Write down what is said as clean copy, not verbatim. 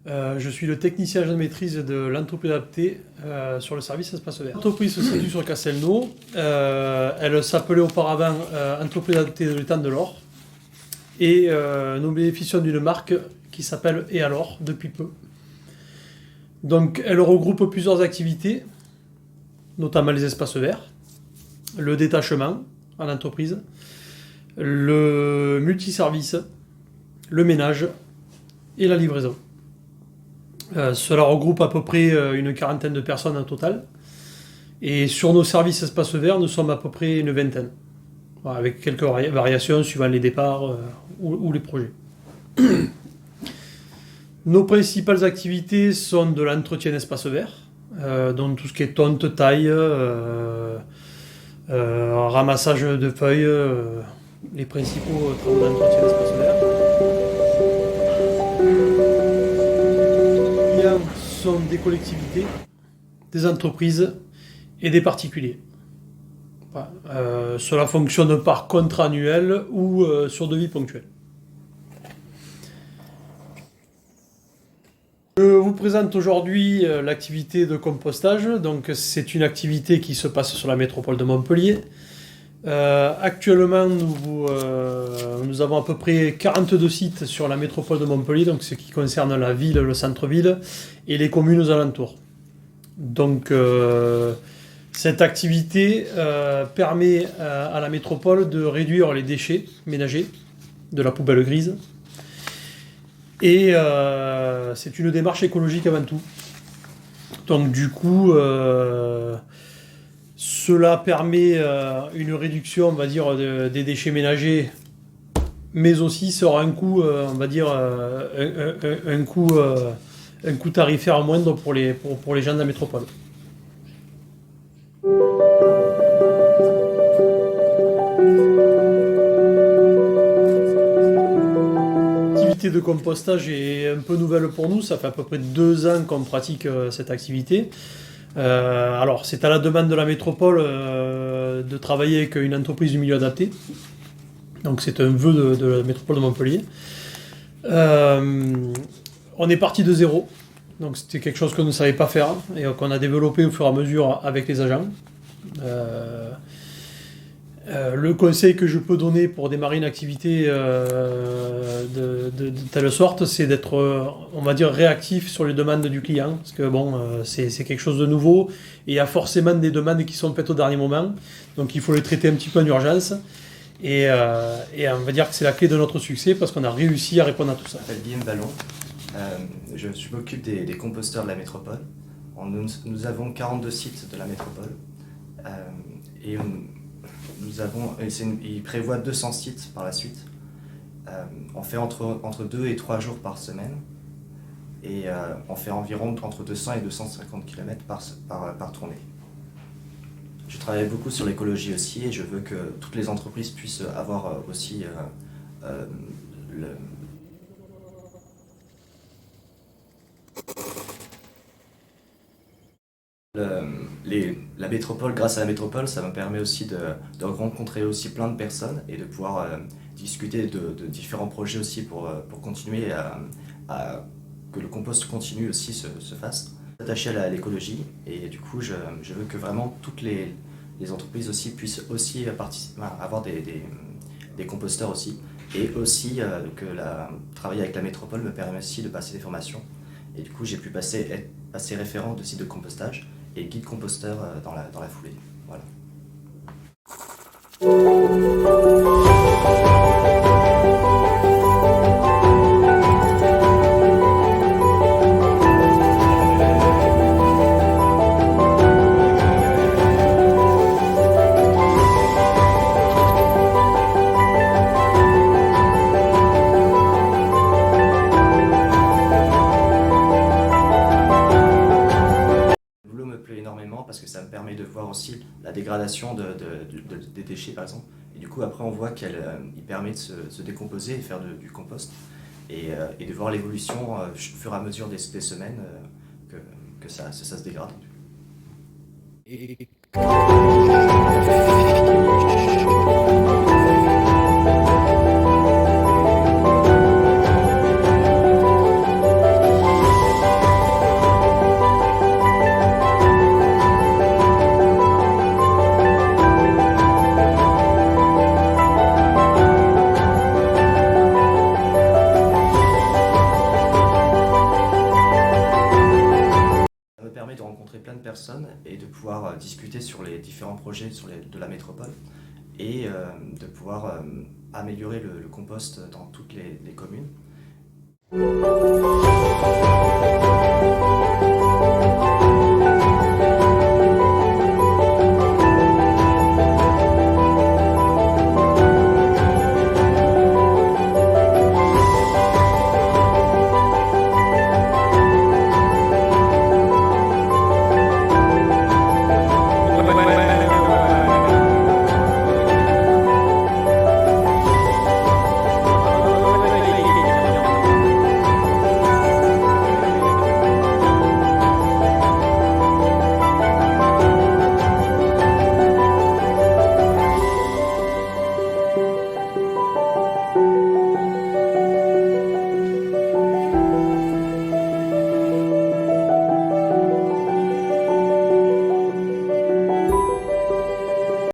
Je suis le technicien de maîtrise de l'entreprise adaptée sur le service Espace Vert. L'entreprise se situe sur Castelnau. Elle s'appelait auparavant entreprise adaptée de l'étang de l'Or. Et nous bénéficions d'une marque qui s'appelle Et alors depuis peu. Donc elle regroupe plusieurs activités, notamment les espaces verts, le détachement en entreprise, le multiservice, le ménage et la livraison. Cela regroupe à peu près une quarantaine de personnes en total. Et sur nos services espaces verts, nous sommes à peu près une vingtaine, avec quelques variations suivant les départs ou les projets. Nos principales activités sont de l'entretien d'espaces verts, donc tout ce qui est tonte, taille, ramassage de feuilles, les principaux travaux d'entretien d'espaces verts. Les clients sont des collectivités, des entreprises et des particuliers. Cela fonctionne par contrat annuel ou sur devis ponctuel. Je vous présente aujourd'hui l'activité de compostage. Donc, c'est une activité qui se passe sur la métropole de Montpellier. Actuellement, nous avons à peu près 42 sites sur la métropole de Montpellier, donc ce qui concerne la ville, le centre-ville et les communes aux alentours. Donc, cette activité permet à la métropole de réduire les déchets ménagers de la poubelle grise. Et c'est une démarche écologique avant tout. Donc du coup, cela permet une réduction, on va dire, des déchets ménagers, mais aussi sera un coût, on va dire, un coût tarifaire moindre pour les gens de la métropole. De compostage est un peu nouvelle pour nous, ça fait à peu près 2 ans qu'on pratique cette activité. Alors c'est à la demande de la métropole de travailler avec une entreprise du milieu adapté, donc c'est un vœu de la métropole de Montpellier. On est parti de zéro, donc c'était quelque chose qu'on ne savait pas faire et qu'on a développé au fur et à mesure avec les agents. Le conseil que je peux donner pour démarrer une activité de telle sorte, c'est d'être, on va dire, réactif sur les demandes du client, parce que bon, c'est quelque chose de nouveau, et il y a forcément des demandes qui sont faites au dernier moment, donc il faut les traiter un petit peu en urgence, et on va dire que c'est la clé de notre succès, parce qu'on a réussi à répondre à tout ça. Je m'appelle Guillaume Ballon, je m'occupe des composteurs de la métropole. Nous avons 42 sites de la métropole, il prévoit 200 sites par la suite. On fait entre 2 et 3 jours par semaine et on fait environ entre 200 et 250 km par tournée. Je travaille beaucoup sur l'écologie aussi et je veux que toutes les entreprises puissent avoir aussi la métropole, grâce à la métropole, ça me permet aussi de rencontrer aussi plein de personnes et de pouvoir discuter de différents projets aussi pour continuer à que le compost continue aussi se fasse. Attaché à l'écologie et du coup je veux que vraiment toutes les entreprises aussi puissent aussi avoir des composteurs aussi et aussi que travailler avec la métropole me permet aussi de passer des formations et du coup j'ai pu être référent de site de compostage et guide composteur dans la foulée. Voilà. Parce que ça me permet de voir aussi la dégradation des déchets par exemple et du coup après on voit qu'il permet de se décomposer et faire du compost et de voir l'évolution au fur et à mesure des semaines que ça se dégrade. rencontrer plein de personnes et de pouvoir discuter sur les différents projets de la métropole et de pouvoir améliorer le compost dans toutes les communes.